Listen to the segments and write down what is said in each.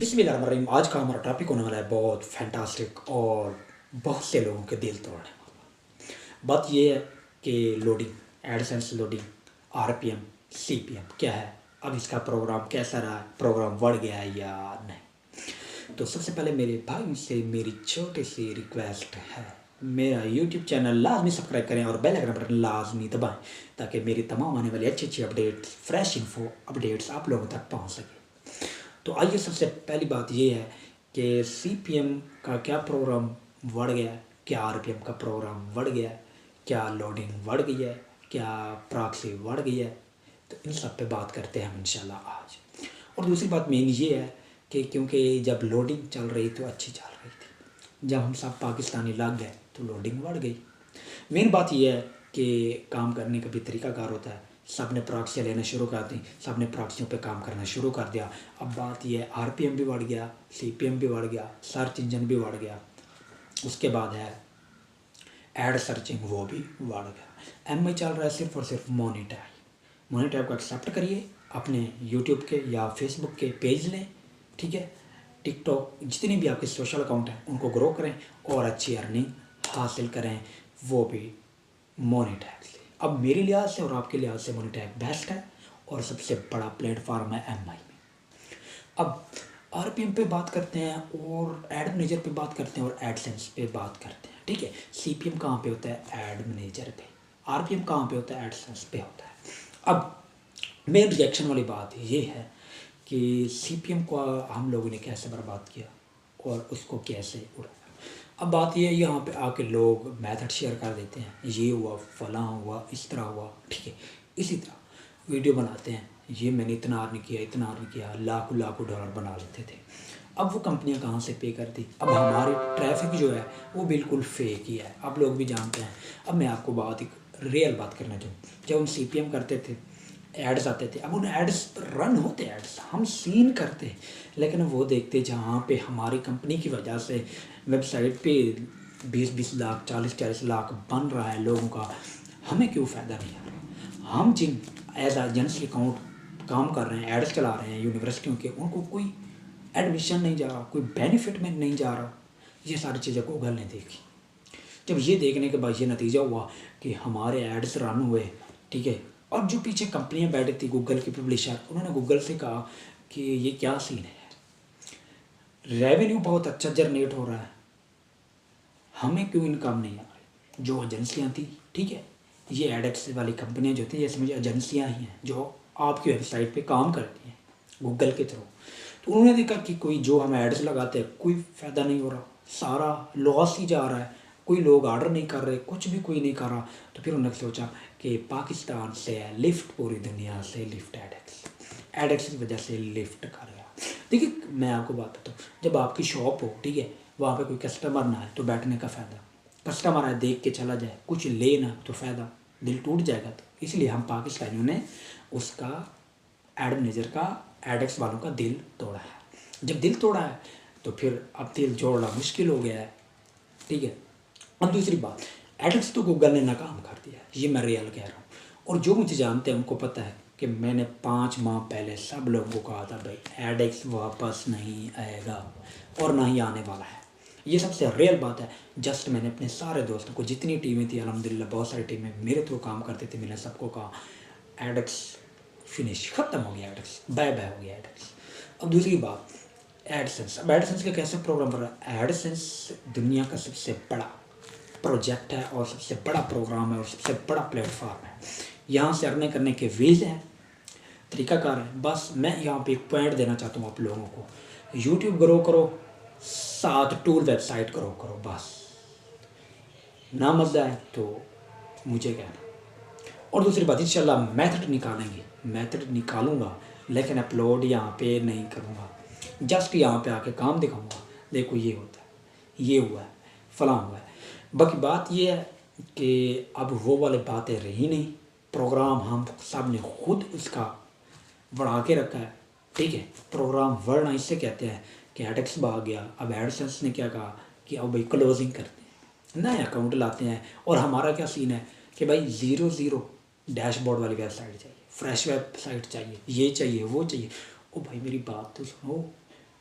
बिस्मिल्लाहिर्रहमानिर्रहीम। आज का हमारा टॉपिक होने वाला है बहुत फैंटास्टिक और बहुत से लोगों के दिल तोड़ने वाला। बात ये है कि loading, AdSense loading, RPM, CPM क्या है, अब इसका प्रोग्राम कैसा रहा है, प्रोग्राम बढ़ गया है या नहीं। तो सबसे पहले मेरे भाई से मेरी छोटी सी रिक्वेस्ट है, मेरा यूट्यूब चैनल लाजमी सब्सक्राइब करें और बेल आइकन बटन लाजमी दबाएं ताकि मेरी तमाम आने वाली अच्छी अच्छी अपडेट्स, फ्रेश इन्फो अपडेट्स आप लोगों तक पहुंच सके। तो आइए, सबसे पहली बात ये है कि सीपीएम का क्या प्रोग्राम बढ़ गया है, क्या आरपीएम का प्रोग्राम बढ़ गया है, क्या लोडिंग बढ़ गई है, क्या प्रॉक्सी बढ़ गई है। तो इन सब पे बात करते हैं हम इंशाल्लाह आज। और दूसरी बात मेन ये है कि क्योंकि जब लोडिंग चल रही तो अच्छी चल रही थी, जब हम सब पाकिस्तानी लग गए तो लोडिंग बढ़ गई। मेन बात यह है कि काम करने का भी तरीकाकार होता है। सब ने प्रॉक्सियाँ लेना शुरू कर दी, सब ने प्रॉक्सियों पे काम करना शुरू कर दिया। अब बात यह है, आरपीएम भी बढ़ गया, सीपीएम भी बढ़ गया, सर्च इंजन भी बढ़ गया, उसके बाद है एड सर्चिंग, वो भी बढ़ गया। एमआई चल रहा है सिर्फ और सिर्फ मनी टैग। मनी टैग को एक्सेप्ट करिए, अपने यूट्यूब के या फेसबुक के पेज लें, ठीक है। टिकटॉक, जितने भी आपके सोशल अकाउंट हैं उनको ग्रो करें और अच्छी अर्निंग हासिल करें, वो भी मनी टैग से। अब मेरे लिहाज से और आपके लिहाज से मनी टैग बेस्ट है और सबसे बड़ा प्लेटफॉर्म है एमआई में। अब आरपीएम पे बात करते हैं और एड मैनेजर पे बात करते हैं और एडसेंस पे बात करते हैं, ठीक है। सीपीएम कहाँ पे होता है, एड मैनेजर पे। आरपीएम कहाँ पे होता है, एडसेंस पे होता है। अब मेन रिएक्शन वाली बात ये है कि सीपीएम को हम लोगों ने कैसे बर्बाद किया और उसको कैसे उड़ाया। अब बात ये है, यहाँ पे आके लोग मेथड शेयर कर देते हैं, ये हुआ, फलां हुआ, इस तरह हुआ, ठीक है। इसी तरह वीडियो बनाते हैं, ये मैंने इतना अर्न किया, इतना अर्न किया, लाखों लाखों डॉलर बना लेते थे। अब वो कंपनियां कहाँ से पे करती। अब हमारी ट्रैफिक जो है वो बिल्कुल फेक ही है, आप लोग भी जानते हैं। अब मैं आपको बात, एक रियल बात करना चाहूँ, जब हम सीपीएम करते थे, एड्स आते थे, अब उन एड्स रन होते, एड्स हम सीन करते, लेकिन वो देखते जहाँ पे हमारी कंपनी की वजह से वेबसाइट पे 20-20 लाख, 40-40 लाख बन रहा है लोगों का, हमें क्यों फ़ायदा नहीं आ रहा। हम जिन एज एजेंसी अकाउंट काम कर रहे हैं, एड्स चला रहे हैं यूनिवर्सिटियों के, उनको कोई एडमिशन नहीं जा रहा, कोई बेनिफिट में नहीं जा रहा। ये सारी चीज़ें गूगल ने देखी। जब ये देखने के बाद ये नतीजा हुआ कि हमारे एड्स रन हुए, ठीक है। और जो पीछे कंपनियां बैठी थी गूगल की पब्लिशर, उन्होंने गूगल से कहा कि ये क्या सीन है, रेवेन्यू बहुत अच्छा जनरेट हो रहा है, हमें क्यों इनकम नहीं आ रही। जो एजेंसियां थी, ठीक है, ये एडेक्स वाली कंपनियां जो थी, ये समझिए एजेंसियां ही हैं जो आपकी वेबसाइट पे काम करती हैं गूगल के थ्रू। तो उन्होंने देखा कि कोई जो हम एड्स लगाते हैं कोई फ़ायदा नहीं हो रहा, सारा लॉस ही जा रहा है, कोई लोग ऑर्डर नहीं कर रहे, कुछ भी कोई नहीं कर रहा। तो फिर उन्होंने सोचा कि पाकिस्तान से है लिफ्ट, पूरी दुनिया से लिफ्ट एडेक्स, एडेक्स की वजह से लिफ्ट कर गया। देखिए मैं आपको बात बताऊँ, जब आपकी शॉप हो, ठीक है, वहाँ पे कोई कस्टमर ना आए तो बैठने का फ़ायदा, कस्टमर आए देख के चला जाए, कुछ ले ना तो फ़ायदा, दिल टूट जाएगा। तो इसलिए हम पाकिस्तानियों ने उसका, एड मैनेजर का, एडेक्स वालों का दिल तोड़ा है। जब दिल तोड़ा है तो फिर अब दिल जोड़ना मुश्किल हो गया है, ठीक है। अब दूसरी बात, एडेक्स तो गूगल ने नाकाम कर दिया है, ये मैं रियल कह रहा हूँ। और जो मुझे जानते हैं उनको पता है कि मैंने 5 माह पहले सब लोगों को कहा था भाई एडेक्स वापस नहीं आएगा और ना ही आने वाला है। ये सबसे रियल बात है। जस्ट मैंने अपने सारे दोस्तों को, जितनी टीमें थी अल्हम्दुलिल्लाह, बहुत सारी टीमें मेरे थ्रू काम करते थे, मैंने सबको कहा एडेक्स फिनिश, ख़त्म हो गया एडेक्स, बाय बाय हो गया एडेक्स। अब दूसरी बात, एडसेंस। अब एडसेंस का कैसे प्रोग्राम कर रहा है। एडसेंस दुनिया का सबसे बड़ा प्रोजेक्ट है और सबसे बड़ा प्रोग्राम है और सबसे बड़ा प्लेटफॉर्म है। यहाँ से अर्निंग करने के वेज हैं, तरीकाकार है। बस मैं यहाँ पे एक पॉइंट देना चाहता हूँ आप लोगों को, यूट्यूब ग्रो करो, साथ टूल वेबसाइट ग्रो करो, बस। ना मज़ा है तो मुझे कहना। और दूसरी बात, इंशाल्लाह मेथड निकालेंगे, मेथड निकालूंगा, लेकिन अपलोड यहाँ पे नहीं करूँगा, जस्ट यहाँ पे आके काम दिखाऊंगा, देखो ये होता है, ये हुआ है, फलां हुआ है। बाकी बात ये है कि अब वो वाली बातें रही नहीं, प्रोग्राम हम सब ने खुद उसका बढ़ा के रखा है, ठीक है। प्रोग्राम बढ़ना इससे कहते हैं कि एडेक्स भाग गया। अब एडसेंस ने क्या कहा कि अब भाई क्लोजिंग करते हैं, नए अकाउंट लाते हैं। और हमारा क्या सीन है कि भाई 0-0 डैशबोर्ड वाली वेबसाइट चाहिए, फ्रेश वेबसाइट चाहिए, ये चाहिए, वो चाहिए। ओ भाई मेरी बात तो सुनो,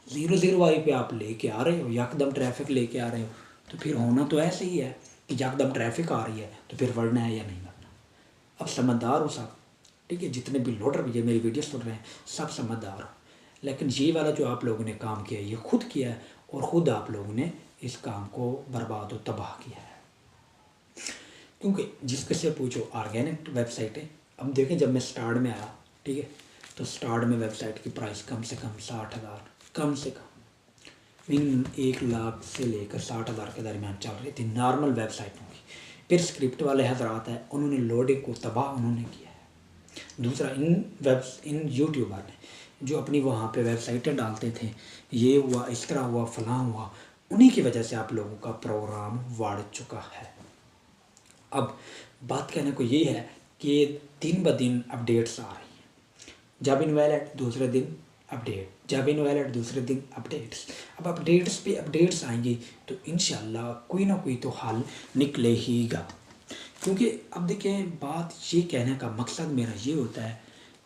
0 वाली पे आप लेके आ रहे हो, यकदम ट्रैफिक लेके आ रहे हो, तो फिर होना तो ऐसे ही है कि यकदम ट्रैफिक आ रही है तो फिर बढ़ना है या नहीं बढ़ना। अब समझदार हो सब, ठीक है, जितने भी लोडर भी मेरी वीडियो सुन रहे हैं सब समझदार हो, लेकिन ये वाला जो आप लोगों ने काम किया है ये खुद किया है और ख़ुद आप लोगों ने इस काम को बर्बाद और तबाह किया है। क्योंकि जिसके से पूछो ऑर्गेनिक वेबसाइट है। अब देखें जब मैं स्टार्ट में आया, ठीक है, तो स्टार्ट में वेबसाइट की प्राइस कम से कम 60,000, कम से कम मीन 1 लाख से लेकर 60,000 के दरमियान चल रही थी नॉर्मल वेबसाइटों की। फिर स्क्रिप्ट वाले हजरात हैं, उन्होंने लोडिंग को तबाह उन्होंने किया है। दूसरा इन यूट्यूबर ने जो अपनी वहाँ पे वेबसाइटें डालते थे, ये हुआ, इस तरह हुआ, फलां हुआ, उन्हीं की वजह से आप लोगों का प्रोग्राम बढ़ चुका है। अब बात कहने को ये है कि दिन ब दिन अपडेट्स आ रही हैं, जब इनवैलिड दूसरे दिन अपडेट, जब इनवैलिड दूसरे दिन अपडेट्स। अब अपडेट्स पे अपडेट्स आएंगी तो इंशाल्लाह कोई ना कोई तो हल निकले हीगा। क्योंकि अब देखिए बात ये कहने का मकसद मेरा ये होता है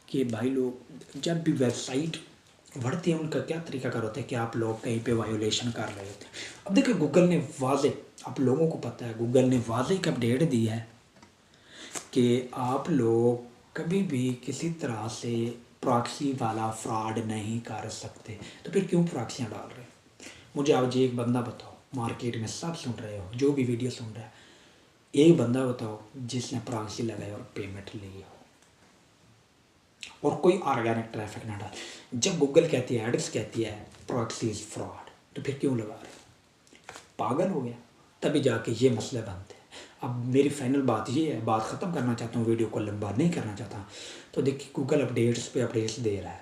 कि भाई लोग जब भी वेबसाइट बढ़ती है उनका क्या तरीकाकार होता है कि आप लोग कहीं पे वायोलेशन कर रहे होते हैं। अब देखिए गूगल ने वाजे, आप लोगों को पता है गूगल ने वाजे एक अपडेट दी है कि आप लोग कभी भी किसी तरह से प्रॉक्सी वाला फ्रॉड नहीं कर सकते। तो फिर क्यों प्रॉक्सियाँ डाल रहे हैं? मुझे आज एक बंदा बताओ, मार्केट में सब सुन रहे हो, जो भी वीडियो सुन रहा है, एक बंदा बताओ जिसने प्रॉक्सी लगाई और पेमेंट ली हो और कोई ऑर्गेनिक ट्रैफिक ना डाले। जब गूगल कहती है, एड्स कहती है प्रॉक्सी इज़ फ्रॉड, तो फिर क्यों लगा रहे हो? पागल हो गया? तभी जाके ये मसले बनते हैं। अब मेरी फाइनल बात ये है, बात ख़त्म करना चाहता हूँ, वीडियो को लंबा नहीं करना चाहता। तो देखिए गूगल अपडेट्स पे अपडेट्स दे रहा है,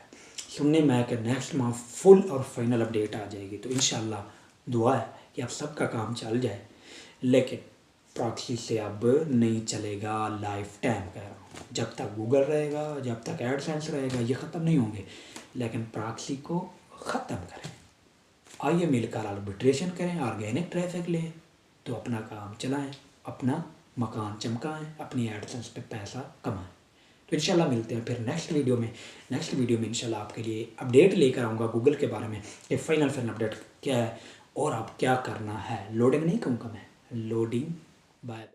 सुनने में आया कि नेक्स्ट मंथ फुल और फाइनल अपडेट आ जाएगी। तो इंशाल्लाह दुआ है कि अब सबका काम चल जाए, लेकिन प्रॉक्सी से अब नहीं चलेगा लाइफ टाइम, कह रहा हूँ। जब तक गूगल रहेगा, जब तक एडसेंस रहेगा, ये ख़त्म नहीं होंगे, लेकिन प्रॉक्सी को ख़त्म करें। आइए मिलकर आर्बिट्रेशन करें, ऑर्गेनिक ट्रैफिक लें, तो अपना काम चलाएं, अपना मकान चमकाएं, अपनी एडसेंस पे पैसा कमाएं। तो इंशाल्लाह मिलते हैं फिर नेक्स्ट वीडियो में इंशाल्लाह आपके लिए अपडेट लेकर आऊँगा गूगल के बारे में कि फाइनल अपडेट क्या है और अब क्या करना है। लोडिंग नहीं कहूँगा मैं, लोडिंग। बाय।